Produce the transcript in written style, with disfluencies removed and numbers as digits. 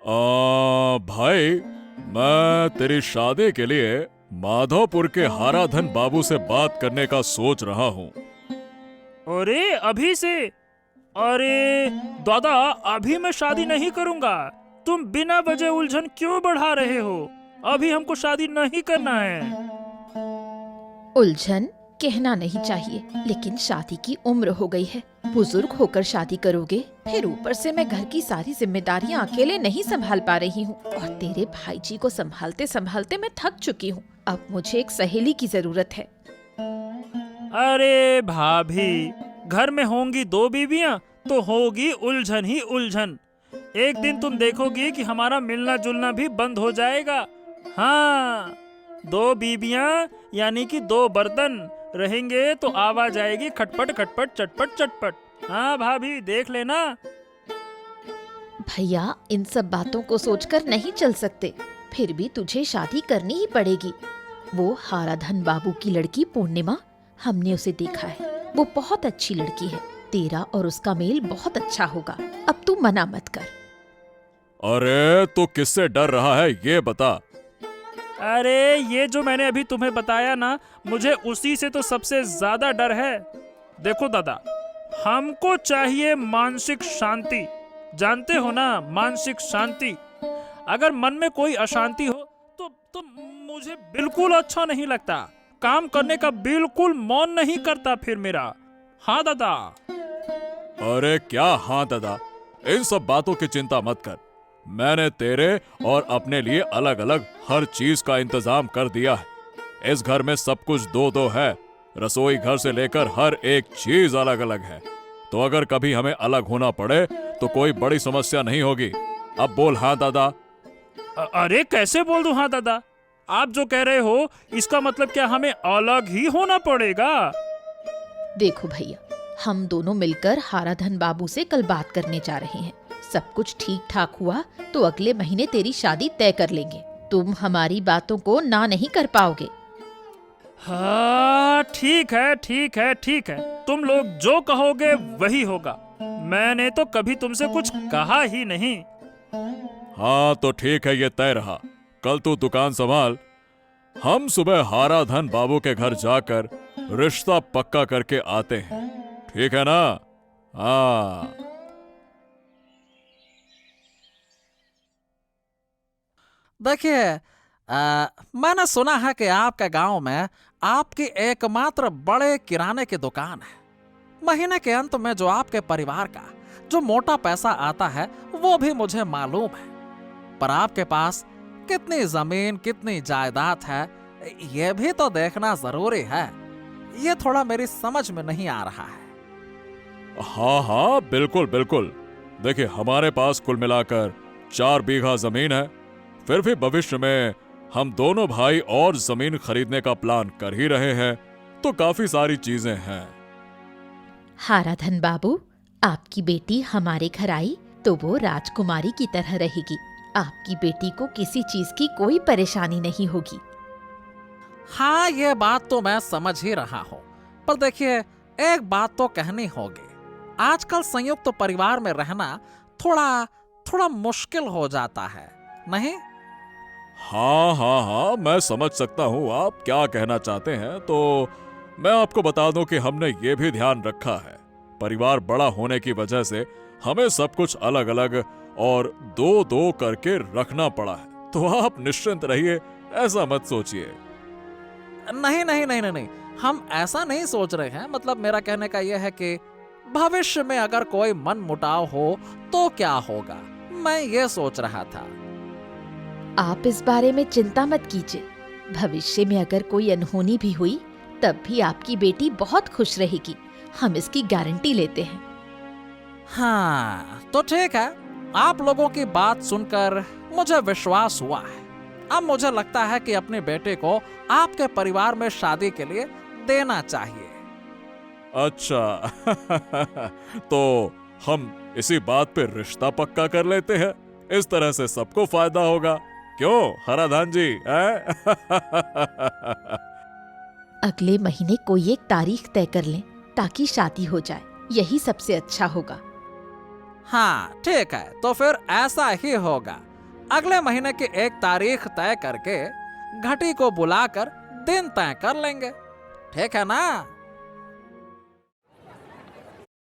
भाई, मैं तेरी शादी के लिए माधोपुर के हाराधन बाबू से बात करने का सोच रहा हूँ। अरे अभी से? अरे दादा, अभी मैं शादी नहीं करूंगा। तुम बिना वजह उलझन क्यों बढ़ा रहे हो? अभी हमको शादी नहीं करना है। उलझन कहना नहीं चाहिए, लेकिन शादी की उम्र हो गई है। बुजुर्ग होकर शादी करोगे, फिर ऊपर से मैं घर की सारी जिम्मेदारियां अकेले नहीं संभाल पा रही हूँ, और तेरे भाई जी को संभालते संभालते मैं थक चुकी हूँ। अब मुझे एक सहेली की जरूरत है। अरे भाभी, घर में होंगी दो बीवियां तो होगी उलझन ही उलझन। एक दिन तुम देखोगी कि हमारा मिलना जुलना भी बंद हो जाएगा। हाँ, दो बीबियां यानी कि दो बर्तन रहेंगे तो आवाज आएगी खटपट खटपट चटपट चटपट। हाँ भाभी, देख लेना। भैया, इन सब बातों को सोचकर नहीं चल सकते। फिर भी तुझे शादी करनी ही पड़ेगी। वो हाराधन बाबू की लड़की पूर्णिमा, हमने उसे देखा है। वो बहुत अच्छी लड़की है। तेरा और उसका मेल बहुत अच्छा होगा। अब तू मना मत कर। अरे तू किससे डर रहा है ये बता। अरे ये जो मैंने अभी तुम्हें बताया ना, मुझे उसी से तो सबसे ज्यादा डर है। देखो दादा, हमको चाहिए मानसिक शांति। जानते हो ना, मानसिक शांति। अगर मन में कोई अशांति हो तो मुझे बिल्कुल अच्छा नहीं लगता। काम करने का बिल्कुल मन नहीं करता फिर मेरा। हाँ दादा। अरे क्या हाँ दादा, इन सब बातों की चिंता मत कर। मैंने तेरे और अपने लिए अलग अलग हर चीज का इंतजाम कर दिया है। इस घर में सब कुछ दो दो है। रसोई घर से लेकर हर एक चीज अलग अलग है। तो अगर कभी हमें अलग होना पड़े तो कोई बड़ी समस्या नहीं होगी। अब बोल हाँ दादा। अरे कैसे बोल दूं हाँ दादा? आप जो कह रहे हो इसका मतलब क्या हमें अलग ही होना पड़ेगा? देखो भैया, हम दोनों मिलकर हाराधन बाबू से कल बात करने जा रहे हैं। सब कुछ ठीक ठाक हुआ तो अगले महीने तेरी शादी तय कर लेंगे। तुम हमारी बातों को ना नहीं कर पाओगे। हाँ ठीक है ठीक है ठीक है, तुम लोग जो कहोगे वही होगा। मैंने तो कभी तुमसे कुछ कहा ही नहीं। हाँ तो ठीक है, ये तय रहा। कल तू दुकान संभाल। हम सुबह हाराधन बाबू के घर जाकर रिश्ता पक्का करके आते हैं, ठीक है ना? हाँ। देखिए, मैंने सुना है कि आपके गांव में आपकी एकमात्र बड़े किराने की दुकान है। महीने के अंत में जो आपके परिवार का जो मोटा पैसा आता है वो भी मुझे मालूम है। पर आपके पास कितनी जमीन, कितनी जायदाद है, ये भी तो देखना जरूरी है। ये थोड़ा मेरी समझ में नहीं आ रहा है। हाँ हाँ, बिल्कुल बिल्कुल। देखिए, हमारे पास कुल मिलाकर 4 बीघा जमीन है। फिर भी भविष्य में हम दोनों भाई और जमीन खरीदने का प्लान कर ही रहे हैं, तो काफी सारी चीजें हैं। हाराधन बाबू, आपकी बेटी हमारे घर आई तो वो राजकुमारी की तरह रहेगी। आपकी बेटी को किसी चीज की कोई परेशानी नहीं होगी। हाँ, ये बात तो मैं समझ ही रहा हूँ, पर देखिए, एक बात तो कहनी होगी। आजकल संयुक्त परिवार में रहना थोड़ा मुश्किल हो जाता है, नहीं? हाँ हाँ हाँ, मैं समझ सकता हूँ आप क्या कहना चाहते हैं। तो मैं आपको बता दूं कि हमने ये भी ध्यान रखा है, परिवार बड़ा होने की वजह से हमें सब कुछ अलग अलग और दो दो करके रखना पड़ा है। तो आप निश्चिंत रहिए, ऐसा मत सोचिए। नहीं नहीं नहीं नहीं नहीं, हम ऐसा नहीं सोच रहे हैं। मतलब मेरा कहने का यह है कि भविष्य में अगर कोई मन मुटाव हो तो क्या होगा, मैं ये सोच रहा था। आप इस बारे में चिंता मत कीजिए। भविष्य में अगर कोई अनहोनी भी हुई तब भी आपकी बेटी बहुत खुश रहेगी। हम इसकी गारंटी लेते हैं। हाँ तो ठीक है, आप लोगों की बात सुनकर मुझे विश्वास हुआ है। अब मुझे लगता है कि अपने बेटे को आपके परिवार में शादी के लिए देना चाहिए। अच्छा तो हम इसी बात पे रिश्ता पक्का कर लेते हैं। इस तरह से सबको फायदा होगा। क्यों हराधन जी? अगले महीने कोई एक तारीख तय कर लें ताकि शादी हो जाए। यही सबसे अच्छा होगा। हाँ ठीक है, तो फिर ऐसा ही होगा। अगले महीने की एक तारीख तय करके घटी को बुलाकर दिन तय कर लेंगे। ठीक है ना?